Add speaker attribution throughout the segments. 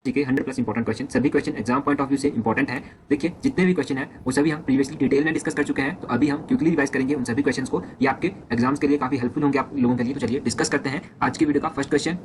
Speaker 1: ठीक है, 100 plus important question, सभी question exam point of view से इंपॉर्टेंट है। देखिए जितने भी क्वेश्चन है वो सभी हम प्रीवियसली डिटेल में डिस्कस कर चुके हैं, तो अभी हम क्विकली रिवाइज करेंगे उन सभी क्वेश्चंस को। ये आपके एग्जाम्स के लिए काफी हेल्पफुल होंगे आप लोगों के लिए। तो चलिए डिस्कस करते हैं आज की वीडियो का फर्स्ट क्वेश्चन।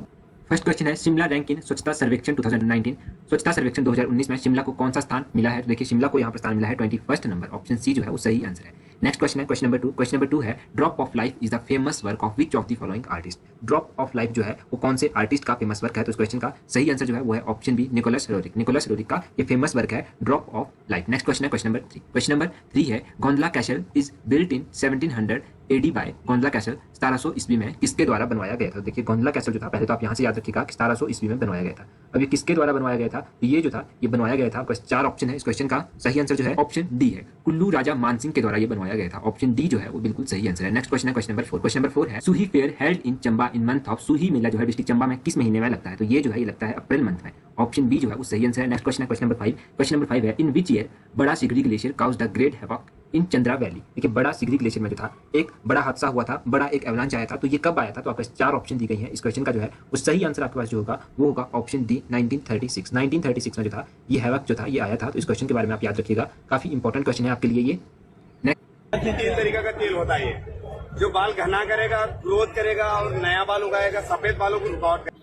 Speaker 1: फर्स्ट क्वेश्चन है शिमला रैंक इन स्वच्छता सर्वेक्षण 2019। स्वच्छता सर्वेक्षण 2019 में शिमला को कौन सा स्थान मिला है? तो देखिए शिमला को यहाँ पर स्थान मिला है 21 नंबर। ऑप्शन सी जो है वो सही आंसर है। नेक्स्ट क्वेश्चन है क्वेश्चन नंबर 2। क्वेश्चन नंबर 2 है drop of life is the famous work of which of the following artist. Drop of life जो है वो कौन से आर्टिस्ट का फेमस वर्क है? तो इस क्वेश्चन का सही आंसर जो है वो है option B Nicholas Roerich. Nicholas Roerich का ये फेमस वर्क है drop of life. Next question है क्वेश्चन नंबर 3। क्वेश्चन नंबर 3 है Gondla castle is built in 1700 AD by. Gondla castle 1700 ईस्वी में किसके द्वारा बनवाया गया था? देखिए गोंडला कैसल जो था, पहले तो आप यहाँ से याद रखिएगा कि 1700 ईस्वी में बनवाया गया था। अब ये किसके द्वारा बनवाया गया था? तो ये जो था ये बनवाया गया था, बस 4 ऑप्शन है। इस क्वेश्चन का सही आंसर जो है ऑप्शन डी है, कुल्लू राजा मानसिंह के द्वारा ये बनवाया गया था। ऑप्शन डी जो है वो बिल्कुल सही आंसर है। नेक्स्ट क्वेश्चन है क्वेश्चन नंबर 4। क्वेश्चन नंबर 4 है Suhi fair held in Chamba in month of. Suhi मेला जो है डिस्ट्रिक्ट चंबा में किस महीने में लगता है? तो ये जो है ये लगता है अप्रैल मंथ में। ऑप्शन बी जो है वो सही आंसर है। नेक्स्ट क्वेश्चन है क्वेश्चन नंबर 5। क्वेश्चन नंबर 5 है in which year Bara Shigri glacier cause the great havoc in Chandra valley. देखिए बड़ा सिगड़ी ग्लेशियर में जो था एक बड़ा हादसा हुआ था, बड़ा एक एवलांच आया था, तो ये कब आया था? तो आपको 4 ऑप्शन दी गई है। इस क्वेश्चन का जो है वो सही आंसर आपके पास जो होगा वो होगा ऑप्शन डी 1936। 1936 में जो था ये हैवॉक जो था ये आया था। तो इस क्वेश्चन के बारे में आप याद रखिएगा, काफी इंपॉर्टेंट क्वेश्चन है आपके लिए ये।
Speaker 2: 3 तरीका का तेल होता है ये, जो बाल घना करेगा, ग्रोथ करेगा और नया बाल उगाएगा, सफेद बालों को रुकावट करेगा।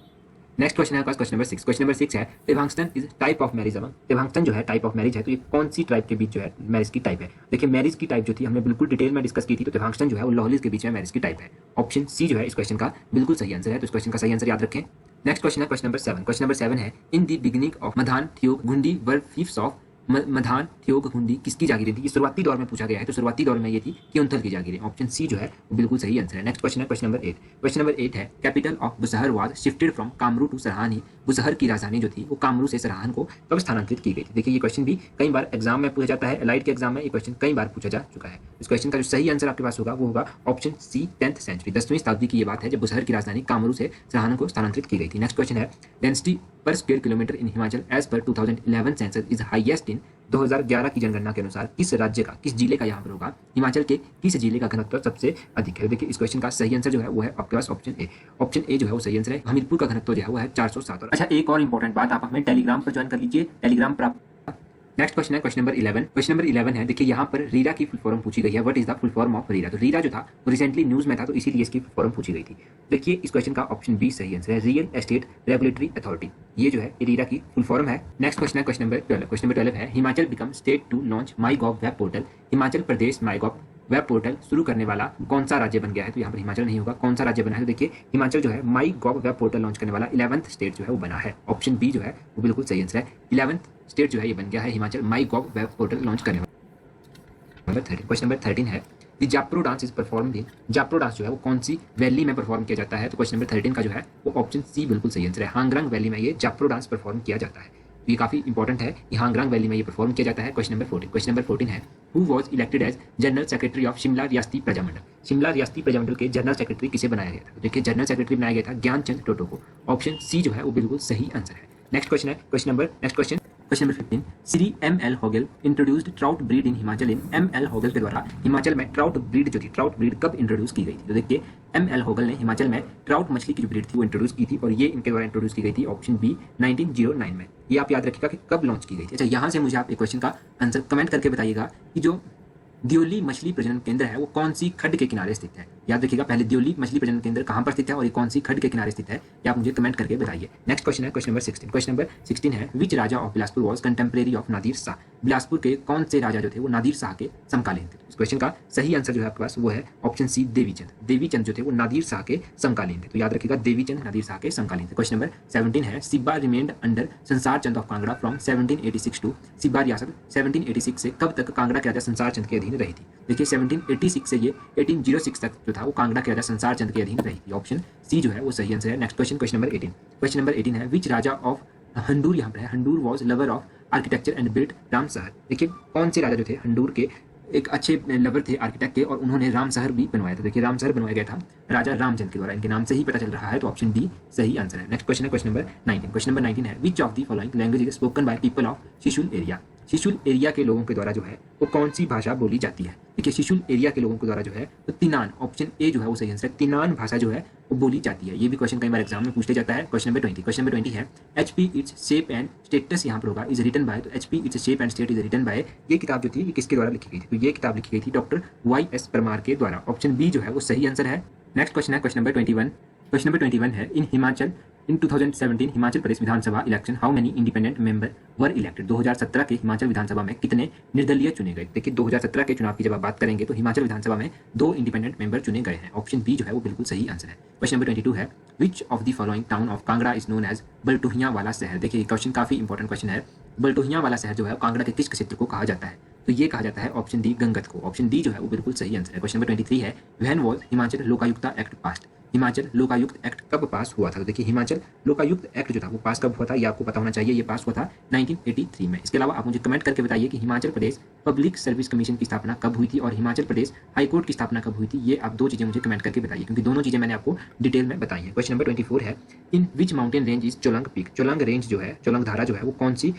Speaker 1: नेक्स्ट क्वेश्चन है आपका क्वेश्चन नंबर 6। क्वेश्चन नंबर 6 है तेभांगस्तन इज टाइप ऑफ मैरिज। तेभांगस्तन जो है टाइप ऑफ मैरिज है, तो ये कौन सी ट्राइब के बीच जो है मैरिज की टाइप है? देखिए मैरिज की टाइप जो थी हमने बिल्कुल डिटेल में डिस्कस की थी, तो तेभांगस्तन जो है वो लोहलीज के बीच में मैरिज की टाइप है। ऑप्शन सी जो है इस क्वेश्चन का बिल्कुल सही आंसर है। तो इस क्वेश्चन का सही आंसर याद रखें। नेक्स्ट क्वेश्चन है क्वेश्चन नंबर 7। क्वेश्चन नंबर 7 है इन दी बिगिनिंग ऑफ मधान थियोग घुंडी वर फीफ्स ऑफ। मधान थियोग घुंडी किसकी जागीरें थी? ये शुरुआती दौर में पूछा गया है, तो शुरुआती दौर में ये थी क्योंथल की जागीरें। ऑप्शन सी जो है वो बिल्कुल सही आंसर है। नेक्स्ट क्वेश्चन है क्वेश्चन नंबर 8। क्वेश्चन नंबर 8 है capital of Bushahr was shifted from Kamru to Sarahan. Bushahr की राजधानी जो थी वो कामरू से सरहान को कब स्थानांतरित की गई थी? देखिए ये क्वेश्चन भी कई बार एग्जाम में पूछा जाता है, एलाइड के एग्जाम में ये क्वेश्चन कई बार पूछा जा चुका है। इस क्वेश्चन का जो सही आंसर आपके पास होगा वो होगा ऑप्शन सी 10th सेंचुरी। 10वीं शताब्दी की ये बात है जब बुसहर की राजधानी कामरू से सरहान को स्थानांतरित की गई थी। नेक्स्ट क्वेश्चन है density per square kilometre in Himachal as per 2011 census is highest in. 2011 की जनगणना के अनुसार किस राज्य का, किस जिले का यहाँ पर होगा हिमाचल के किस जिले का घनत्व सबसे अधिक है? देखिए इस क्वेश्चन का सही आंसर जो है वो है आपके पास ऑप्शन ए। ऑप्शन ए जो है वो सही आंसर है। हमीरपुर का घनत्व जो है वो है 407। और अच्छा एक और इंपॉर्टेंट बात, आप हमें टेलीग्राम पर ज्वाइन कर लीजिए, टेलीग्राम पर आप। नेक्स्ट क्वेश्चन है क्वेश्चन नंबर 11। क्वेश्चन नंबर 11 है देखिए यहाँ पर रीरा की फुल फॉर्म पूछी गई है। What is the full form of RERA? तो रीरा जो था वो रिसेंटली न्यूज में था, तो इसीलिए इसकी फुल फॉर्म पूछी गई थी। देखिए इस क्वेश्चन का ऑप्शन बी सही आंसर है, रियल एस्टेट रेगुलेटरी अथॉरिटी। ये जो है ये रीरा की फुल फॉर्म है। नेक्स्ट क्वेश्चन है क्वेश्चन नंबर 12। क्वेश्चन नंबर 12 है Himachal become state to launch my gov web portal. Himachal Pradesh my gov web portal शुरू करने वाला कौन सा राज्य बन गया है? तो यहाँ पर हिमाचल नहीं होगा, कौन सा राज्य बना है? तो देखिए हिमाचल जो है माई गॉव वेब पोर्टल लॉन्च करने वाला 11th स्टेट जो है वो बना है। ऑप्शन बी जो है वो बिल्कुल सही आंसर है। 11th स्टेट जो है ये बन गया है हिमाचल माई गॉव वेब पोर्टल लॉन्च करने वाला। क्वेश्चन नंबर 13 है the Japro dance is performed in. Japro dance जो है वो कौन सी वैली में परफॉर्म किया जाता है? तो क्वेश्चन नंबर 13 का जो है वो ऑप्शन सी बिल्कुल सही आंसर है। हांगरंग वैली में ये जाप्रो डांस परफॉर्म किया जाता है। ये काफी इंपॉर्टेंट है, ये हांगरंग वैली में ये परफॉर्म किया जाता है। Question number 14। क्वेश्चन नंबर 14 है who was elected as general secretary of Shimla Riyasati Prajamandal. Shimla Riyasati Prajamandal के जनरल सेक्रेटरी किसे बनाया गया था? देखिए जनरल सेक्रेटरी बनाया गया था ज्ञानचंद टोटो को। ऑप्शन सी जो है वो बिल्कुल सही आंसर है। नेक्स्ट क्वेश्चन है next question question number 15 Shri M L. Hogal introduced trout breed in Himachal in. M L. Hogal के द्वारा हिमाचल में ट्राउट ब्रीड जो थी, ट्राउट ब्रीड कब इंट्रोड्यूस की गई थी? तो देखिए एम.एल. होगल ने हिमाचल में ट्राउट मछली की जो ब्रीड थी वो इंट्रोड्यूस की थी, और ये इनके द्वारा इंट्रोड्यूस की गई थी ऑप्शन बी 1909 में। ये आप याद रखिएगा कि कब लॉन्च की गई थी। अच्छा यहाँ से मुझे आप एक क्वेश्चन का आंसर कमेंट करके बताइएगा कि जो दियोली मछली प्रजनन केंद्र है वो कौन सी खड्ड के किनारे स्थित है? याद रखिएगा पहले दियोली मछली प्रजनन केंद्र कहाँ पर स्थित है और ये कौन सी खड्ड के किनारे स्थित है, ये आप मुझे कमेंट करके बताइए। नेक्स्ट क्वेश्चन है क्वेश्चन नंबर 16। क्वेश्चन नंबर 16 है which Raja of Bilaspur was contemporary of Nadir Shah. Bilaspur के कौन से राजा जो थे वो नादिर शाह के समकालीन थे? इस क्वेश्चन का सही आंसर जो है आपके पास वो है ऑप्शन सी देवीचंद। देवीचंद जो थे वो नादिर शाह के समकालीन थे, तो याद रखिएगा देवीचंद नादिर शाह के समकालीन थे। क्वेश्चन नंबर 17 है सिब्बा रिमेन्ड अंडर संसार चंद ऑफ कांगड़ा फ्रॉम 1786 टू। सिब्बा रियासत 1786 से कब तक कांगड़ा के राजा संसार चंद के अधीन रही थी? देखिए 1786 से ये 1806 तक जो था वो कांगड़ा के राजा संसार चंद के अधीन रही थी। ऑप्शन सी जो है वो सही आंसर है। Next question question number 18। Question number 18 है विच राजा ऑफ हंडूर, यहाँ पर है Handur was lover of architecture and built Ram शहर। देखिए कौन से राजा जो थे हंडूर के एक अच्छे लवर थे आर्किटेक्ट के, और उन्होंने राम शहर भी बनवाया था। देखिए राम शहर बनवाया गया था राजा रामचंद्र के द्वारा, इनके नाम से ही पता चल रहा है, तो ऑप्शन डी सही आंसर है। नेक्स्ट क्वेश्चन है क्वेश्चन नंबर 19। क्वेश्चन नंबर 19 है which of the following language is spoken by people of Shishul area. Shishul area के लोगों के द्वारा जो है वो कौन सी भाषा बोली जाती है? देखिए शिशुल एरिया के लोगों के द्वारा जो है तो तिनान, ऑप्शन ए जो है वो सही आंसर है, तिनान भाषा जो है वो बोली जाती है। ये भी क्वेश्चन कई बार एग्जाम में पूछ लिया जाता है। क्वेश्चन नंबर 20, क्वेश्चन नंबर 20 है HP its shape and status यहाँ पर होगा इज रिटन बाय, तो HP its shape and state is written by, ये किताब जो थी ये किसके द्वारा लिखी गई थी? तो ये किताब लिखी गई थी डॉक्टर वाई.एस. परमार के द्वारा। ऑप्शन बी जो है वो सही आंसर है। नेक्स्ट क्वेश्चन है क्वेश्चन नंबर 21, क्वेश्चन नंबर 21 है in Himachal in 2017 Himachal Pradesh Vidhansabha election how many independent member were elected? 2017 के हिमाचल विधानसभा में कितने निर्दलीय चुने गए? देखिए 2017 के चुनाव की जब आप बात करेंगे तो हिमाचल विधानसभा में 2 इंडिपेंडेंट मेंबर चुने गए हैं। ऑप्शन बी जो है वो बिल्कुल सही आंसर है। क्वेश्चन नंबर 22 है which of the following town of Kangra is known as Baltohiya वाला शहर? देखिए ये क्वेश्चन काफी इंपॉर्टेंट क्वेश्चन है। बलटोहिया वाला शहर जो है कांगड़ा के किस क्षेत्र को कहा जाता है? तो ये कहा जाता है ऑप्शन डी गंगत को। ऑप्शन डी जो है वो बिल्कुल सही आंसर है। क्वेश्चन नंबर 23 है when was Himachal Lokayukta act passed? Himachal Lokayukta act कब पास हुआ था? तो देखिए हिमाचल लोकायुक्त एक्ट जो था वो पास कब हुआ था ये आपको पता होना चाहिए। ये पास हुआ था 1983 में। इसके अलावा आप मुझे कमेंट करके बताइए कि Himachal Pradesh public service commission की स्थापना कब हुई थी और हिमाचल प्रदेश हाईकोर्ट की स्थापना कब हुई थी। ये आप 2 चीजें मुझे कमेंट करके बताइए क्योंकि दोनों चीजें मैंने आपको डिटेल में बताई है। क्वेश्चन नंबर 24 है in which mountain range is Cholang peak? Cholang range जो है, चोलंग धारा जो है वो कौन सी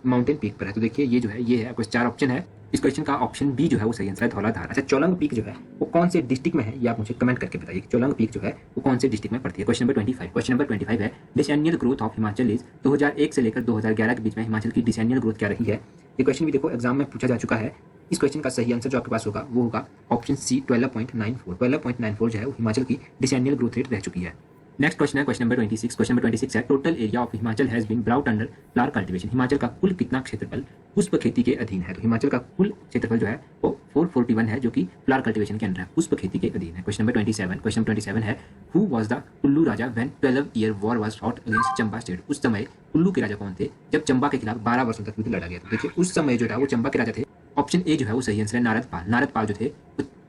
Speaker 1: माउंटेन पीक पर है? तो देखिए ये जो है ये है आपको 4 ऑप्शन है। इस क्वेश्चन का ऑप्शन बी जो है वो सही आंसर है धौलाधार। अच्छा चोलंग पीक जो है वो कौन से डिस्ट्रिक्ट में है ये आप मुझे कमेंट करके बताइए कि चोलंग पीक जो है वो कौन से डिस्ट्रिक्ट में पड़ती है। क्वेश्चन नंबर 25, क्वेश्चन नंबर 25 है डिसेनियल ग्रोथ ऑफ हिमाचल इज 2001 से लेकर 2011 के बीच में हिमाचल की डिसेनियल ग्रोथ क्या रही है? ये क्वेश्चन भी देखो एग्जाम में पूछा जा चुका है। इस क्वेश्चन का सही आंसर जो आपके पास होगा वो होगा ऑप्शन सी 12.94। 12.94 जो है वो हिमाचल की डिसेनियल ग्रोथ रेट रह चुकी है। नेक्स्ट क्वेश्चन है क्वेश्चन नंबर 26, क्वेश्चन नंबर 26 है total area of Himachal has been brought under flower cultivation? Himachal का कुल कितना क्षेत्रफल पुष्प खेती के अधीन है? तो हिमाचल का कुल क्षेत्रफल जो है वो 441 है जो कि फ्लावर कल्टीवेशन के अंडर है, पुष्प खेती के अधीन है। क्वेश्चन नंबर 27, क्वेश्चन नंबर 27 है who was the Kullu Raja when 12 year war was fought against Chamba state? उस समय कुल्लू के राजा कौन थे जब चंबा के खिलाफ 12 वर्षों तक युद्ध लड़ा गया? तो देखिए उस समय जो था वो चंबा के राजा थे। ऑप्शन ए जो है वो सही आंसर है नारद पाल। नारद पाल जो थे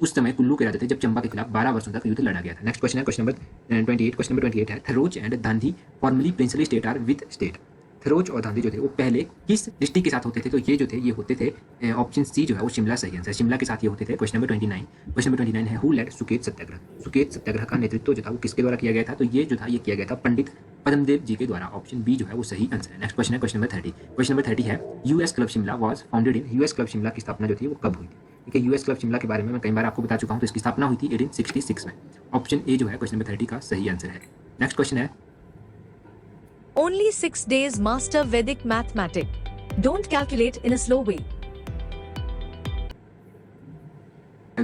Speaker 1: उस समय कुल्लू के राजा थे जब चंबा के खिलाफ 12 वर्षों तक युद्ध लड़ा गया था। नेक्स्ट क्वेश्चन है क्वेश्चन नंबर 28, क्वेश्चन नंबर 28 है Tharoch and Dhandhi formerly princely state are with state? Tharoch और धांधी जो थे वो पहले किस डिस्ट्रिक्ट के साथ होते थे? तो ये जो थे ये होते थे ऑप्शन सी जो है वो शिमला सही आंसर, शिमला के साथ ये होते थे। क्वेश्चन नंबर 29, क्वेश्चन नंबर 29 है हु लेड सुकेत सत्याग्रह? सुकेत सत्याग्रह का नेतृत्व जो था वो किसके द्वारा किया गया था? तो ये जो था ये किया गया था पंडित पद्मदेव जी के द्वारा। ऑप्शन बी जो है वो सही आंसर है। नेक्स्ट क्वेश्चन है क्वेश्चन नंबर 30, क्वेश्चन नंबर 30 है US club Shimla was founded in? US club Shimla की स्थापना जो थी वो कब हुई थी? ठीक है यूएस क्लब शिमला के बारे में मैं कई बार आपको बता चुका हूँ। तो इसकी स्थापना हुई थी 1866 में। ऑप्शन ए जो है क्वेश्चन नंबर 30 का सही आंसर है। नेक्स्ट क्वेश्चन है
Speaker 3: Only 6 days master Vedic mathematics. Don't calculate in a slow way.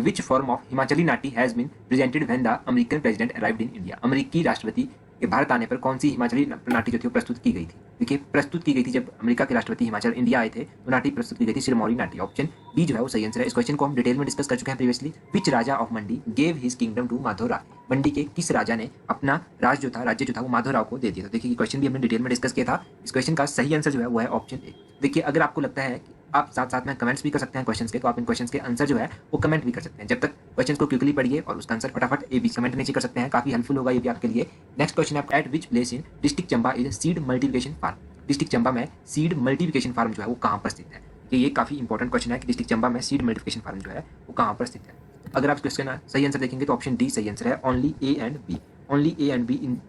Speaker 1: Which form of Himachali Nati has been presented when the American president arrived in India? अमेरिकी राष्ट्रपति के भारत आने पर कौन सी हिमाचली नाटी जो थी वो प्रस्तुत की गई थी? देखिए प्रस्तुत की गई थी जब अमेरिका के राष्ट्रपति हिमाचल इंडिया आए थे तो नाटी प्रस्तुत की गई थी सिरमौरी नाटी। ऑप्शन बी जो है वो सही आंसर है। इस क्वेश्चन को हम डिटेल में डिस्कस कर चुके हैं previously. Which Raja of Mandi gave his kingdom to Madhavrao? Mandi के किस राजा ने अपना राज्य जो था वो माधवराव को दे दिया? तो देखिए क्वेश्चन भी हमने डिटेल में डिस्कस किया था। इस क्वेश्चन का सही आंसर जो है वो है ऑप्शन ए। देखिए अगर आपको लगता है कि आप साथ साथ में कमेंट्स भी कर सकते हैं क्वेश्चंस के, तो आप इन क्वेश्चंस के आंसर जो है वो कमेंट भी कर सकते हैं। जब तक क्वेश्चंस को क्विकली पढ़िए और उसका आंसर फटाफट ए बी कमेंट नीचे कर सकते हैं, काफी हेल्पफुल होगा ये भी आपके लिए। नेक्स्ट क्वेश्चन है at which place in district Chamba is seed multiplication farm? District Chamba में सीड मल्टीप्लिकेशन फार्म जो है वो कहाँ पर स्थित है? ये काफी इंपॉर्टेंट क्वेश्चन है कि डिस्ट्रिक्ट चंबा में सीड मल्टीप्लिकेशन फार्म जो है वो कहाँ पर स्थित है। अगर आप क्वेश्चन का सही आंसर देखेंगे तो ऑप्शन डी सही आंसर है। Only A and B, only A and B इन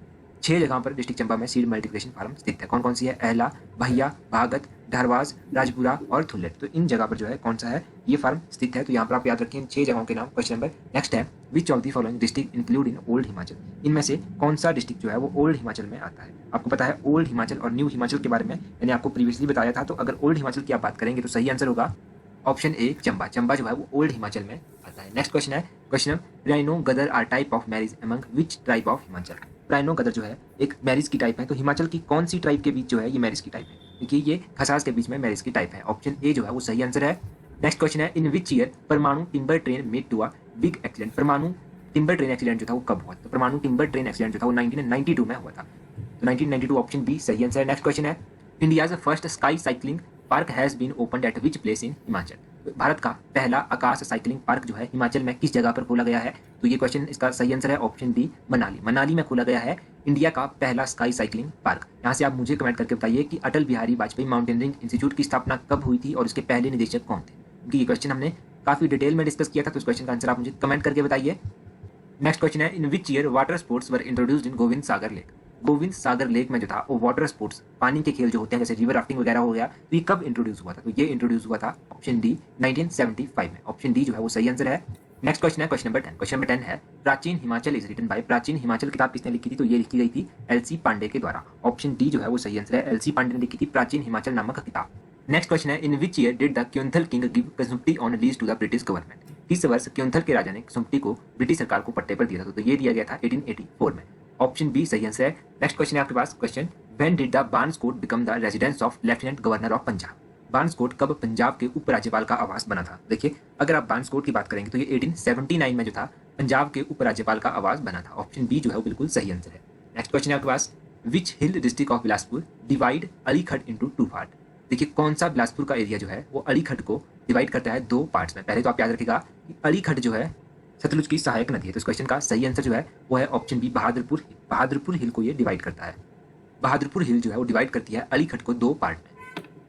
Speaker 1: 6 जगह पर डिस्ट्रिक्ट चंबा में सीड मल्टीप्लिकेशन फार्म स्थित है। कौन कौन सी है? अहला, भैया, भागत, ढरवाज, राजपुरा और धुल्लेट। तो इन जगह पर जो है कौन सा है ये फार्म स्थित है। तो यहाँ पर आप याद रखें इन 6 जगहों के नाम। क्वेश्चन नंबर नेक्स्ट है which of the following district include in old Himachal? इनमें से कौन सा डिस्ट्रिक्ट जो है वो ओल्ड हिमाचल में आता है? आपको पता है ओल्ड हिमाचल और न्यू हिमाचल के बारे में मैंने आपको प्रीवियसली बताया था। तो अगर ओल्ड हिमाचल की आप बात करेंगे तो सही आंसर होगा ऑप्शन ए चंबा। चंबा जो है वो ओल्ड हिमाचल में आता है। नेक्स्ट क्वेश्चन है question Raino Gadar are type of marriage among which tribe of Himachal? Raino Gadar जो है एक मैरिज की टाइप है। तो हिमाचल की कौन सी ट्राइब के बीच जो है ये मैरिज की टाइप है? देखिए ये खसास के बीच में मैरिज की टाइप है। ऑप्शन ए जो है वो सही आंसर है। नेक्स्ट क्वेश्चन है in which year Parwanoo timber train met to a big accident? Parwanoo timber train accident जो था वो कब हुआ? तो परमाणु टिम्बर ट्रेन एक्सीडेंट जो था वो 1992 में हुआ था। तो 1992 ऑप्शन बी सही आंसर है। नेक्स्ट क्वेश्चन है India's first sky cycling park has been opened at which place in Himachal? Bharat का पहला आकाश साइकिलिंग पार्क जो है हिमाचल में किस जगह पर खोला गया है? तो ये क्वेश्चन इसका सही आंसर है ऑप्शन डी मनाली। मनाली में खोला गया है इंडिया का पहला स्काई साइकिलिंग पार्क। यहाँ से आप मुझे कमेंट करके बताइए कि अटल बिहारी वाजपेयी माउंटेनियरिंग इंस्टीट्यूट की स्थापना कब हुई थी और इसके पहले निदेशक कौन थे? क्योंकि ये क्वेश्चन हमने काफी डिटेल में डिस्कस किया था। तो इस क्वेश्चन का आंसर आप मुझे कमेंट करके बताइए। नेक्स्ट क्वेश्चन है in which year water sports were introduced in Gobind Sagar lake? Gobind Sagar lake में जो था वो वाटर स्पोर्ट्स पानी के खेल जो होते हैं जैसे रिवर राफ्टिंग वगैरह हो गया, तो ये कब इंट्रोड्यूस हुआ था? तो ये इंट्रोड्यूस हुआ था ऑप्शन डी 1975 में। ऑप्शन डी जो है वो सही आंसर है। नेक्स्ट क्वेश्चन है क्वेश्चन नंबर 10। क्वेश्चन नंबर 10 है प्राचीन हिमाचल इज रिटन बाय, प्राचीन हिमाचल किताब किसने लिखी थी? तो ये लिखी गई थी एलसी पांडे के द्वारा। ऑप्शन डी जो है वो सही आंसर है, एलसी पांडे ने लिखी थी प्राचीन हिमाचल नामक किताब। नेक्स्ट क्वेश्चन है in which year did the Keonthal king give Kasumpti on lease to the British government? किस वर्ष क्योंथल के राजा ने कसुम्पटी को ब्रिटिश सरकार को पट्टे पर दिया था? तो ये दिया गया था 1884 में। ऑप्शन बी सही आंसर है। नेक्स्ट क्वेश्चन है आपके पास question when did the Barnes Court become the residence of lieutenant governor of Punjab? Barnes Court कब पंजाब के उपराज्यपाल का आवास बना था? देखिए अगर आप बार्नस्कोट की बात करेंगे तो ये 1879 में जो था पंजाब के उपराज्यपाल का आवास बना था। ऑप्शन बी जो है वो बिल्कुल सही आंसर है। नेक्स्ट क्वेश्चन है आपके पास which hill district of Bilaspur divide Alikhat into two part? देखिए कौन सा बिलासपुर का एरिया जो है वो अलीखट को डिवाइड करता है दो पार्ट्स में। पहले तो आप याद रखिएगा कि अलीखट जो है सतलुज की सहायक नदी है, तो इस क्वेश्चन का सही आंसर जो है वो है ऑप्शन बी बहादुरपुर हिल। बहादुरपुर हिल को ये डिवाइड करता है। बहादुरपुर हिल जो है वो डिवाइड करती है अलीखट को दो पार्ट में।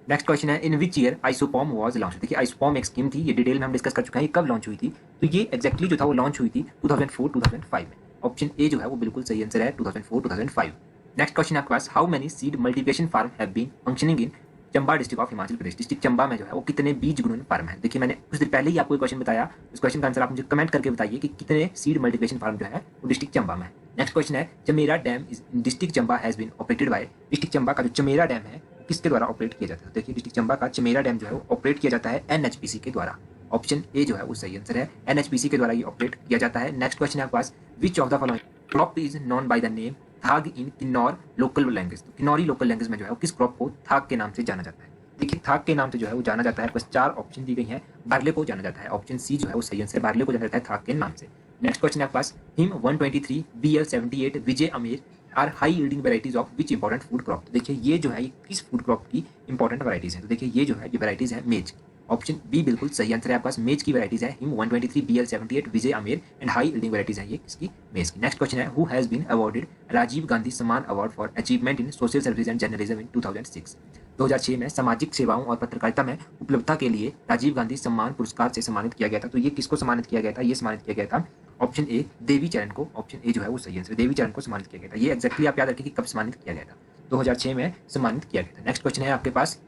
Speaker 1: नेक्स्ट क्वेश्चन है in which year आइसोपॉम was launch? देखिए आइसोपॉम एक स्कीम थी, ये डिटेल में हम डिस्कस कर चुके हैं। ये कब लॉन्च हुई थी? तो ये एक्जैक्टली जो था वो लॉन्च हुई थी 2004-2005 में। ऑप्शन ए जो है वो बिल्कुल सही आंसर है 2004-2005। नेक्स्ट क्वेश्चन आपके पास how many seed multiplication farm have been functioning in Chamba district of Himachal Pradesh? District Chamba में जो है वो कितने बीज गुणन फार्म है? देखिए मैंने कुछ देर पहले ही आपको एक क्वेश्चन बताया, उस क्वेश्चन का आंसर आप मुझे कमेंट करके बताइए कि कितने सीड मल्टीप्लिकेशन फार्म जो है वो डिस्ट्रिक्ट चंबा में है। नेक्स्ट क्वेश्चन है Chamera dam is district Chamba has been operated by, district Chamba का जो चमेरा डैम है किसके द्वारा ऑपरेट किया जाता है? देखिए डिस्ट्रिक्ट चंबा का चमेरा डैम जो है वो ऑपरेट किया जाता है एनएचपीसी के द्वारा। ऑप्शन ए जो है वो सही आंसर है, एनएचपीसी के द्वारा ये ऑपरेट किया जाता है। नेक्स्ट क्वेश्चन है आपके पास which of the following crop is known by the name Thag in Kinnaur local language? तो किन्नौरी लोकल लैंग्वेज में जो है वो किस क्रॉप को थाग के नाम से जाना जाता है? देखिए थाग के नाम से जो है वो जाना जाता है, बस चार ऑप्शन दी गई हैं। बार्ले को जाना जाता है, ऑप्शन सी जो है वो सही आंसर है, बार्ले को जाना जाता है थाग के नाम से। नेक्स्ट क्वेश्चन है आपके पास हिम 123 BL78 विजय अमेर are high yielding varieties of which important food crop? देखिए ये जो है ये किस फूड क्रॉप की इंपॉर्टेंट वैराइटीज है? तो देखिए ये जो है ये वैराइटीज है मेज। ऑप्शन बी बिल्कुल सही आंसर है आपके पास, मेज की वैराइटीज है हिम 123 BL78 विजय अमेर एंड हाई यील्डिंग वैराइटीज है ये किसकी? मेज की। नेक्स्ट क्वेश्चन है who has been awarded Rajiv Gandhi Samman award for achievement in social service and journalism in 2006? 2006 में सामाजिक सेवाओं और पत्रकारिता में उपलब्धता के लिए राजीव गांधी सम्मान पुरस्कार से सम्मानित किया गया था। तो ये किसको सम्मानित किया गया था? ये सम्मानित किया गया था ऑप्शन ए देवी चरण को। ऑप्शन ए जो है वो सही आंसर, देवी चरण को सम्मानित किया गया था। ये एक्जैक्टली आप याद रखिए कि कब सम्मानित किया गया था, 2006 में सम्मानित किया गया था। नेक्स्ट क्वेश्चन है आपके पास